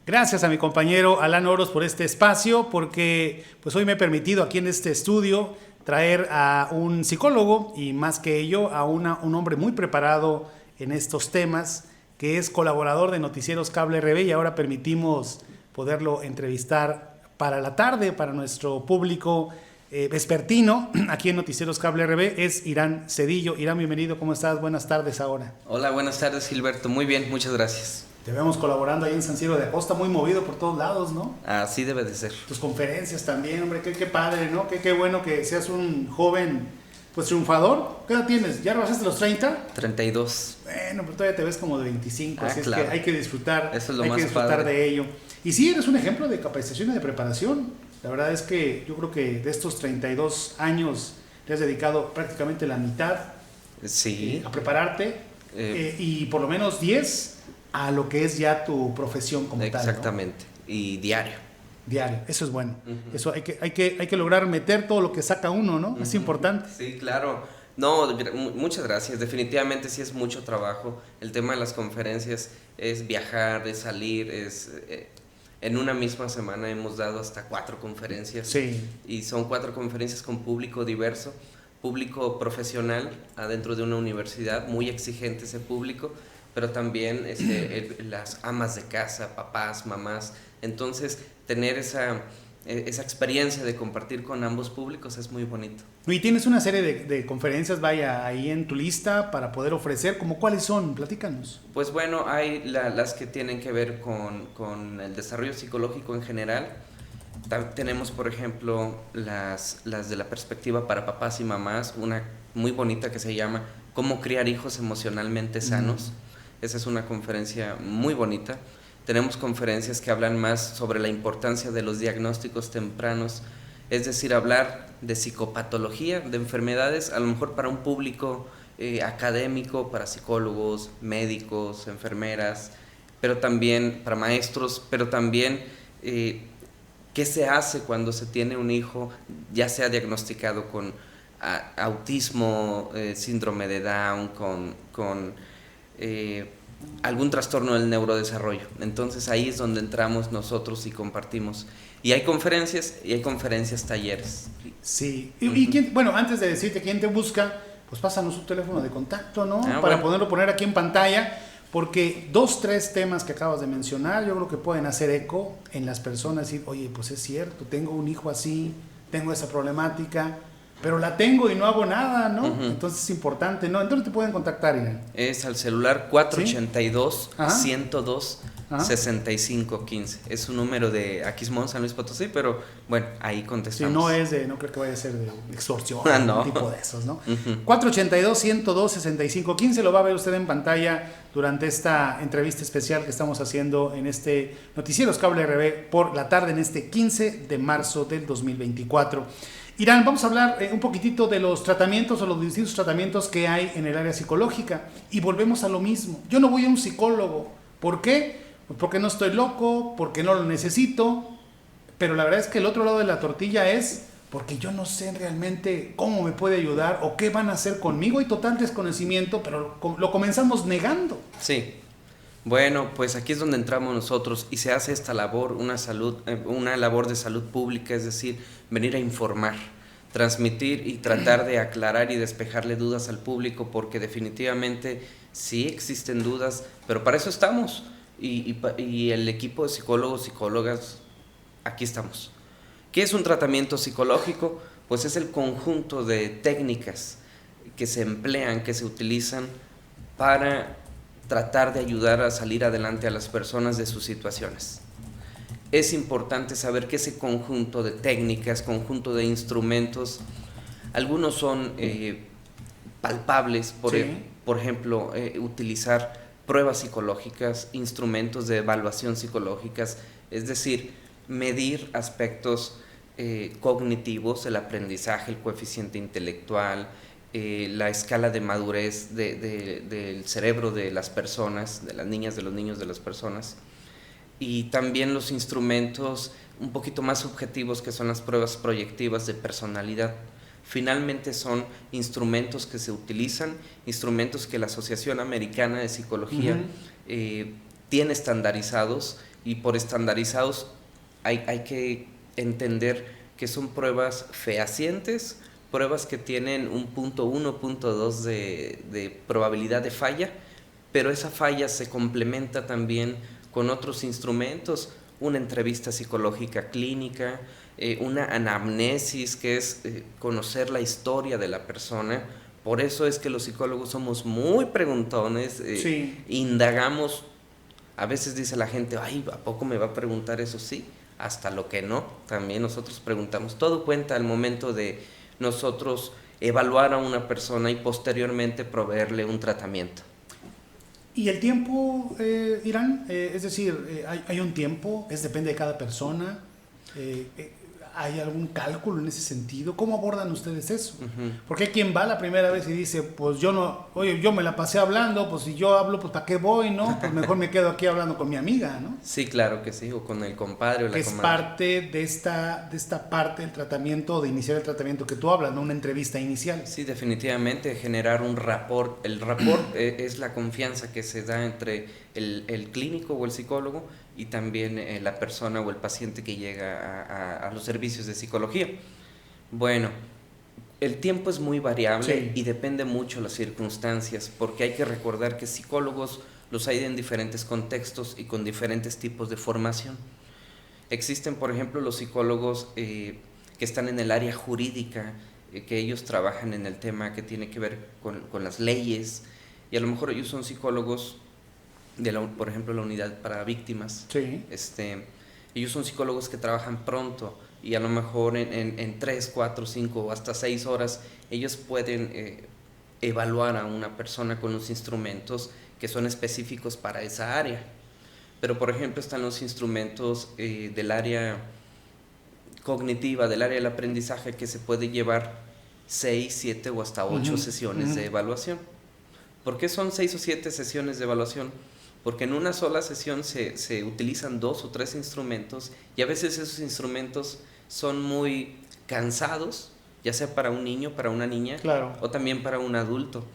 Gracias a mi compañero Alan Oros por este espacio, porque pues hoy me he permitido aquí en este estudio traer a un psicólogo y más que ello a un hombre muy preparado en estos temas, que es colaborador de Noticieros Cable RB y ahora permitimos poderlo entrevistar para la tarde, para nuestro público vespertino, aquí en Noticieros Cable RB, es Irán Cedillo. Irán, bienvenido, ¿cómo estás? Buenas tardes ahora. Hola, buenas tardes, Gilberto. Muy bien, muchas gracias. Te vemos colaborando ahí en San Cirilo de Acosta, muy movido por todos lados, ¿no? Así debe de ser. Tus conferencias también, hombre, qué padre, ¿no? Qué bueno que seas un joven, pues triunfador. ¿Qué edad tienes? ¿Ya rebasaste los 30? 32. Bueno, pero todavía te ves como de 25, así claro. es que hay que disfrutar, Eso es lo hay más que disfrutar padre de ello. Y sí, eres un ejemplo de capacitación y de preparación. La verdad es que yo creo que de estos 32 años te has dedicado prácticamente la mitad sí. A prepararte y por lo menos 10 a lo que es ya tu profesión como tal. Exactamente, ¿no? Y diario. Diario, eso es bueno. Eso hay que lograr meter todo lo que saca uno, ¿no? Es importante. Sí, claro. No, muchas gracias. Definitivamente sí es mucho trabajo. El tema de las conferencias es viajar, es salir, en una misma semana hemos dado hasta 4 conferencias. Sí. Y son 4 conferencias con público diverso, público profesional adentro de una universidad, muy exigente ese público, pero también las amas de casa, papás, mamás. Entonces, tener esa experiencia de compartir con ambos públicos es muy bonito. Y tienes una serie de conferencias, vaya, ahí en tu lista para poder ofrecer. ¿Cómo cuáles son? Platícanos. Pues bueno, hay las que tienen que ver con el desarrollo psicológico en general. Tenemos, por ejemplo, las de la perspectiva para papás y mamás, una muy bonita que se llama ¿Cómo criar hijos emocionalmente sanos? Esa es una conferencia muy bonita. Tenemos conferencias que hablan más sobre la importancia de los diagnósticos tempranos, es decir, hablar de psicopatología, de enfermedades, a lo mejor para un público académico, para psicólogos, médicos, enfermeras, pero también para maestros, pero también qué se hace cuando se tiene un hijo, ya sea diagnosticado con autismo, síndrome de Down, con algún trastorno del neurodesarrollo. Entonces ahí es donde entramos nosotros y compartimos. Y hay conferencias talleres. Sí. ¿Y quién, bueno, antes de decirte quién te busca, pues pásanos su teléfono de contacto, ¿no? Para poderlo poner aquí en pantalla, porque 2, 3 temas que acabas de mencionar, yo creo que pueden hacer eco en las personas y decir, oye, pues es cierto, tengo un hijo así, tengo esa problemática, pero la tengo y no hago nada, ¿no? Entonces es importante, ¿no? Entonces te pueden contactar, Irán. Es al celular 482 ¿Sí? 102 6515. Es un número de Aquismón, San Luis Potosí, pero bueno, ahí contestamos. Sí, no creo que vaya a ser de extorsión, no. Un tipo de esos, ¿no? 482 102 6515, lo va a ver usted en pantalla durante esta entrevista especial que estamos haciendo en este Noticieros Cable RB por la tarde en este 15 de marzo del 2024. Irán, vamos a hablar un poquitito de los tratamientos o los distintos tratamientos que hay en el área psicológica y volvemos a lo mismo. Yo no voy a un psicólogo. ¿Por qué? Pues porque no estoy loco, porque no lo necesito, pero la verdad es que el otro lado de la tortilla es porque yo no sé realmente cómo me puede ayudar o qué van a hacer conmigo. Hay total desconocimiento, pero lo comenzamos negando. Sí. Bueno, pues aquí es donde entramos nosotros y se hace esta labor, una labor de salud pública, es decir, venir a informar, transmitir y tratar de aclarar y despejarle dudas al público, porque definitivamente sí existen dudas, pero para eso estamos y el equipo de psicólogos, psicólogas, aquí estamos. ¿Qué es un tratamiento psicológico? Pues es el conjunto de técnicas que se emplean, que se utilizan para tratar de ayudar a salir adelante a las personas de sus situaciones. Es importante saber que ese conjunto de técnicas, conjunto de instrumentos, algunos son palpables, por ejemplo, utilizar pruebas psicológicas, instrumentos de evaluación psicológicas, es decir, medir aspectos cognitivos, el aprendizaje, el coeficiente intelectual, la escala de madurez del cerebro de las personas, de las niñas, de los niños, de las personas, y también los instrumentos un poquito más subjetivos que son las pruebas proyectivas de personalidad. Finalmente son instrumentos que se utilizan, instrumentos que la Asociación Americana de Psicología tiene estandarizados y por estandarizados hay que entender que son pruebas fehacientes, pruebas que tienen un punto 1, punto 2 de probabilidad de falla, pero esa falla se complementa también con otros instrumentos, una entrevista psicológica clínica, una anamnesis, que es conocer la historia de la persona. Por eso es que los psicólogos somos muy preguntones, indagamos. A veces dice la gente, ay, ¿a poco me va a preguntar eso? Sí, hasta lo que no. También nosotros preguntamos. Todo cuenta al momento de nosotros evaluar a una persona y posteriormente proveerle un tratamiento. ¿Y el tiempo, Irán? Es decir, ¿hay un tiempo? ¿Depende de cada persona? ¿Hay algún cálculo en ese sentido? ¿Cómo abordan ustedes eso? Porque hay quien va la primera vez y dice, pues yo no, oye, yo me la pasé hablando, pues si yo hablo, pues ¿para qué voy, no? Pues mejor me quedo aquí hablando con mi amiga, ¿no? Sí, claro que sí, o con el compadre o la que comadre. Es parte de esta parte del tratamiento, de iniciar el tratamiento que tú hablas, ¿no? Una entrevista inicial. Sí, definitivamente, generar un rapport. El rapport es la confianza que se da entre el clínico o el psicólogo y también la persona o el paciente que llega a los servicios de psicología. Bueno, el tiempo es muy variable y depende mucho de las circunstancias, porque hay que recordar que psicólogos los hay en diferentes contextos y con diferentes tipos de formación. Existen, por ejemplo, los psicólogos que están en el área jurídica, que ellos trabajan en el tema que tiene que ver con las leyes, y a lo mejor ellos son psicólogos por ejemplo, la unidad para víctimas. Ellos son psicólogos que trabajan pronto y a lo mejor en 3, 4, 5 o hasta 6 horas ellos pueden evaluar a una persona con los instrumentos que son específicos para esa área. Pero, por ejemplo, están los instrumentos del área cognitiva, del área del aprendizaje, que se puede llevar 6, 7 o hasta 8 sesiones de evaluación. ¿Por qué son 6 o 7 sesiones de evaluación? Porque en una sola sesión se utilizan 2 o 3 instrumentos y a veces esos instrumentos son muy cansados, ya sea para un niño, para una niña, o también para un adulto.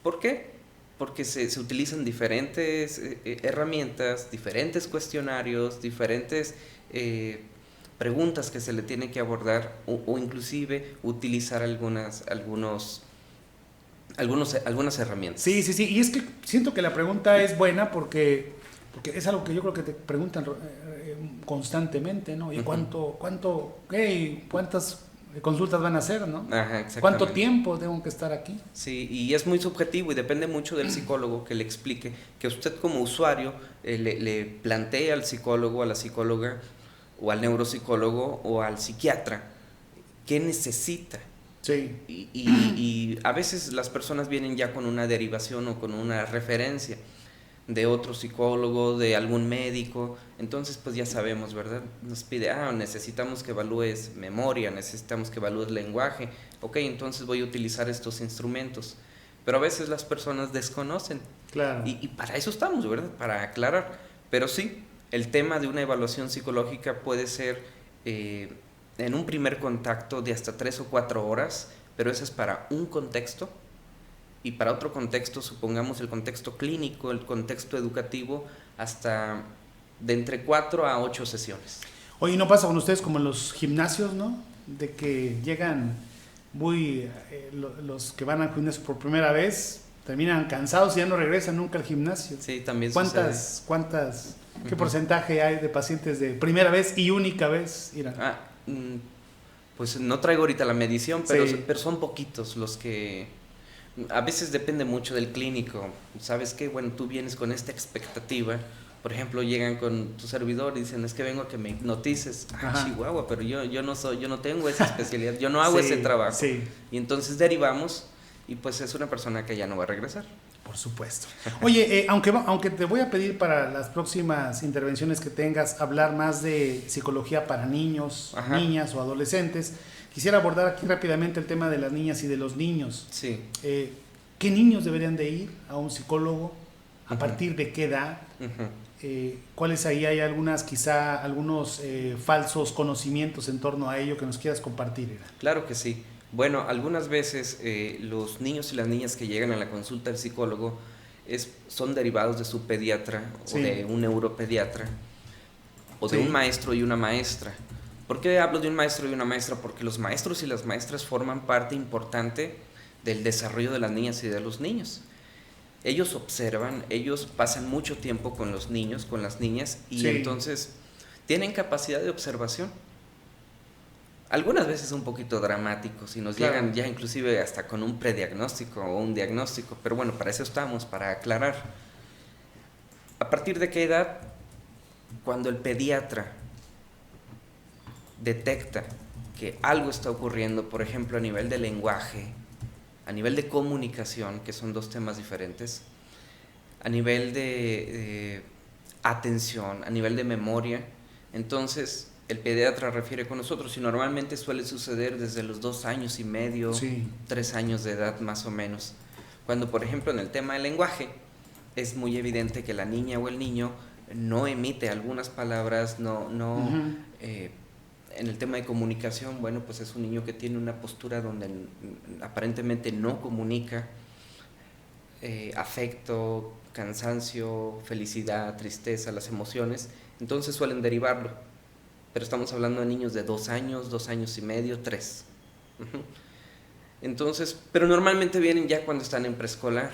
¿Por qué? Porque se utilizan diferentes herramientas, diferentes cuestionarios, diferentes preguntas que se le tiene que abordar o inclusive utilizar algunas herramientas. Sí, y es que siento que la pregunta es buena porque es algo que yo creo que te preguntan constantemente, ¿no? ¿Y cuántas consultas van a hacer, no? Ajá, exactamente. ¿Cuánto tiempo tengo que estar aquí? Sí, y es muy subjetivo y depende mucho del psicólogo que le explique, que usted como usuario le plantee al psicólogo, a la psicóloga o al neuropsicólogo o al psiquiatra qué necesita. Sí. Y a veces las personas vienen ya con una derivación o con una referencia de otro psicólogo, de algún médico, entonces pues ya sabemos, ¿verdad? Nos pide, necesitamos que evalúes memoria, necesitamos que evalúes lenguaje, ok, entonces voy a utilizar estos instrumentos, pero a veces las personas desconocen. Claro. Y para eso estamos, ¿verdad? Para aclarar, pero sí, el tema de una evaluación psicológica puede ser en un primer contacto de hasta 3 o 4 horas, pero eso es para un contexto. Y para otro contexto, supongamos el contexto clínico, el contexto educativo, hasta de entre 4 a 8 sesiones. Oye, ¿no pasa con ustedes como en los gimnasios, no? De que llegan los que van al gimnasio por primera vez, terminan cansados y ya no regresan nunca al gimnasio. Sí, también ¿Cuántas qué porcentaje hay de pacientes de primera vez y única vez, Irán? Pues no traigo ahorita la medición, pero son poquitos los que... A veces depende mucho del clínico. ¿Sabes qué? Bueno, tú vienes con esta expectativa. Por ejemplo, llegan con tu servidor y dicen, es que vengo a que me hipnotices. Chihuahua, pero yo no tengo esa especialidad, yo no hago ese trabajo. Sí. Y entonces derivamos y pues es una persona que ya no va a regresar. Por supuesto. Oye, aunque te voy a pedir para las próximas intervenciones que tengas hablar más de psicología para niños, niñas o adolescentes, quisiera abordar aquí rápidamente el tema de las niñas y de los niños. Sí. ¿Qué niños deberían de ir a un psicólogo? ¿A partir de qué edad? ¿Cuáles ahí hay algunos falsos conocimientos en torno a ello que nos quieras compartir? Claro que sí. Bueno, algunas veces los niños y las niñas que llegan a la consulta del psicólogo son derivados de su pediatra o de un neuropediatra, o de un maestro y una maestra. ¿Por qué hablo de un maestro y una maestra? Porque los maestros y las maestras forman parte importante del desarrollo de las niñas y de los niños. Ellos observan, ellos pasan mucho tiempo con los niños, con las niñas, y entonces tienen capacidad de observación. Algunas veces un poquito dramáticos y nos llegan ya inclusive hasta con un prediagnóstico o un diagnóstico, pero bueno, para eso estamos, para aclarar. ¿A partir de qué edad? Cuando el pediatra detecta que algo está ocurriendo, por ejemplo, a nivel de lenguaje, a nivel de comunicación, que son dos temas diferentes, a nivel de atención, a nivel de memoria, entonces el pediatra refiere con nosotros y normalmente suele suceder desde los 2 años y medio, 3 años de edad más o menos. Cuando, por ejemplo, en el tema del lenguaje, es muy evidente que la niña o el niño no emite algunas palabras, en el tema de comunicación, bueno, pues es un niño que tiene una postura donde aparentemente no comunica afecto, cansancio, felicidad, tristeza, las emociones, entonces suelen derivarlo. Pero estamos hablando de niños de 2 años, 2 años y medio, 3. Entonces, pero normalmente vienen ya cuando están en preescolar.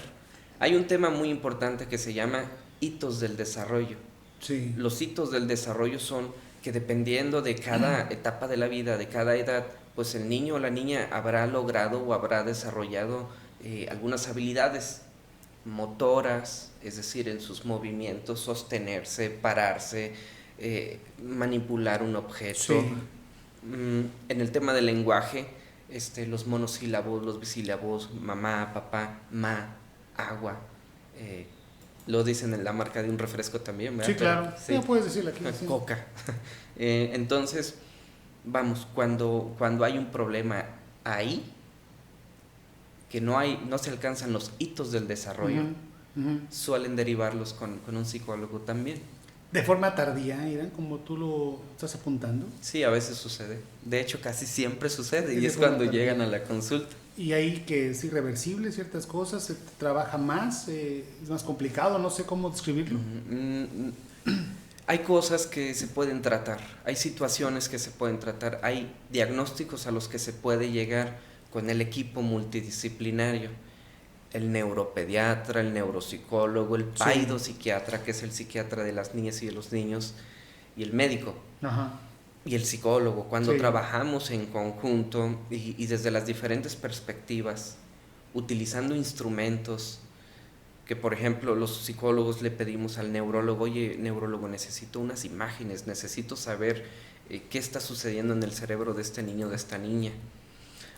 Hay un tema muy importante que se llama hitos del desarrollo. Sí. Los hitos del desarrollo son que dependiendo de cada etapa de la vida, de cada edad, pues el niño o la niña habrá logrado o habrá desarrollado algunas habilidades motoras, es decir, en sus movimientos, sostenerse, pararse, manipular un objeto. Sí. En el tema del lenguaje, los monosílabos, los bisílabos, mamá, papá, ma, agua, lo dicen en la marca de un refresco también, ¿verdad? Sí, claro. Sí. Ya puedes decirlo aquí. Sí. Coca. Entonces, vamos, cuando hay un problema ahí, que no se alcanzan los hitos del desarrollo, suelen derivarlos con un psicólogo también. ¿De forma tardía, Irán, como tú lo estás apuntando? Sí, a veces sucede. De hecho, casi siempre sucede y es cuando llegan a la consulta. Y ahí que es irreversible ciertas cosas, se trabaja más, es más complicado, no sé cómo describirlo. Hay cosas que se pueden tratar, hay situaciones que se pueden tratar, hay diagnósticos a los que se puede llegar con el equipo multidisciplinario. El neuropediatra, el neuropsicólogo, el paidopsiquiatra, que es el psiquiatra de las niñas y de los niños, y el médico. Ajá. Y el psicólogo, cuando trabajamos en conjunto y desde las diferentes perspectivas, utilizando instrumentos, que por ejemplo los psicólogos le pedimos al neurólogo, oye, neurólogo, necesito unas imágenes, necesito saber qué está sucediendo en el cerebro de este niño, de esta niña.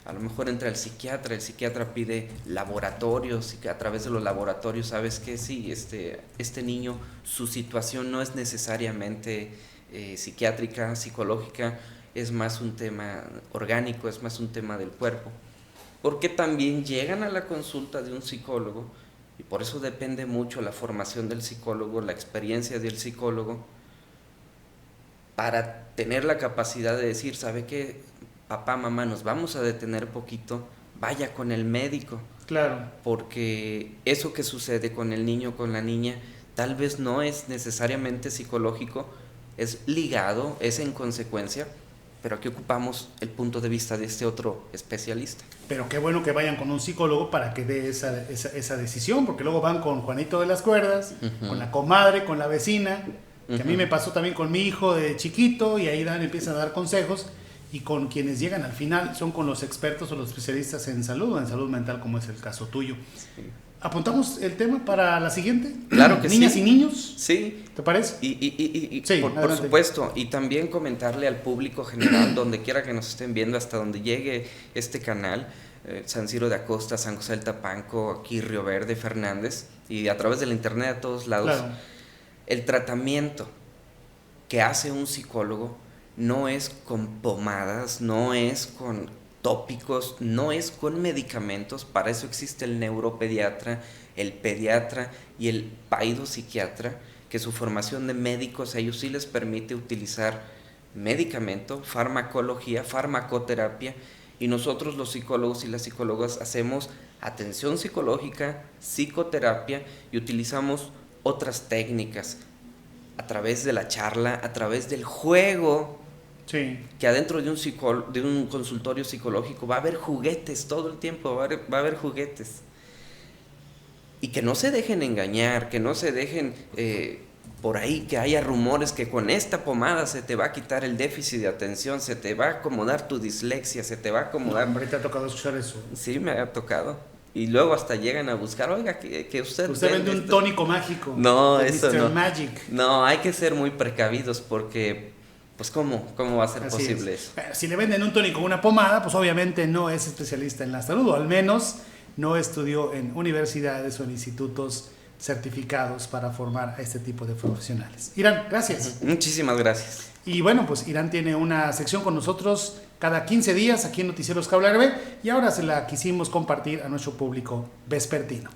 A lo mejor entra el psiquiatra pide laboratorios y que a través de los laboratorios sabes que sí, este niño, su situación no es necesariamente psiquiátrica, psicológica, es más un tema orgánico, es más un tema del cuerpo. Porque también llegan a la consulta de un psicólogo y por eso depende mucho la formación del psicólogo, la experiencia del psicólogo, para tener la capacidad de decir, ¿sabe qué? Papá, mamá, nos vamos a detener poquito, vaya con el médico. Claro. Porque eso que sucede con el niño, con la niña, tal vez no es necesariamente psicológico, es ligado, es en consecuencia, pero aquí ocupamos el punto de vista de este otro especialista. Pero qué bueno que vayan con un psicólogo para que dé esa decisión, porque luego van con Juanito de las Cuerdas, con la comadre, con la vecina, que a mí me pasó también con mi hijo de chiquito, y ahí empiezan a dar consejos. Y con quienes llegan al final son con los expertos o los especialistas en salud o en salud mental, como es el caso tuyo. Sí. ¿Apuntamos el tema para la siguiente? Claro que ¿Niñas sí. y niños? Sí. ¿Te parece? Y sí, por supuesto, y también comentarle al público general, donde quiera que nos estén viendo, hasta donde llegue este canal, San Ciro de Acosta, San José del Tapanco, aquí Río Verde, Fernández, y a través de la internet a todos lados, claro. El tratamiento que hace un psicólogo no es con pomadas, no es con tópicos, no es con medicamentos. Para eso existe el neuropediatra, el pediatra y el paidopsiquiatra, que su formación de médicos a ellos sí les permite utilizar medicamento, farmacología, farmacoterapia, y nosotros los psicólogos y las psicólogas hacemos atención psicológica, psicoterapia y utilizamos otras técnicas. a través de la charla, a través del juego, Sí. que adentro de un consultorio psicológico va a haber juguetes todo el tiempo, va a haber juguetes. Y que no se dejen engañar, que no se dejen por ahí, que haya rumores que con esta pomada se te va a quitar el déficit de atención, se te va a acomodar tu dislexia, se te va a acomodar... No, hombre, te ha tocado escuchar eso. Sí, me ha tocado. Y luego hasta llegan a buscar, oiga, que usted vende un tónico mágico. No, eso Mr. no. Magic. No, hay que ser muy precavidos porque, pues, ¿cómo va a ser Así posible es. eso? Si le venden un tónico o una pomada, pues obviamente no es especialista en la salud, o al menos no estudió en universidades o en institutos certificados para formar a este tipo de profesionales. Irán, gracias. Muchísimas gracias. Y bueno, pues Irán tiene una sección con nosotros cada 15 días aquí en Noticieros Cable RB y ahora se la quisimos compartir a nuestro público vespertino.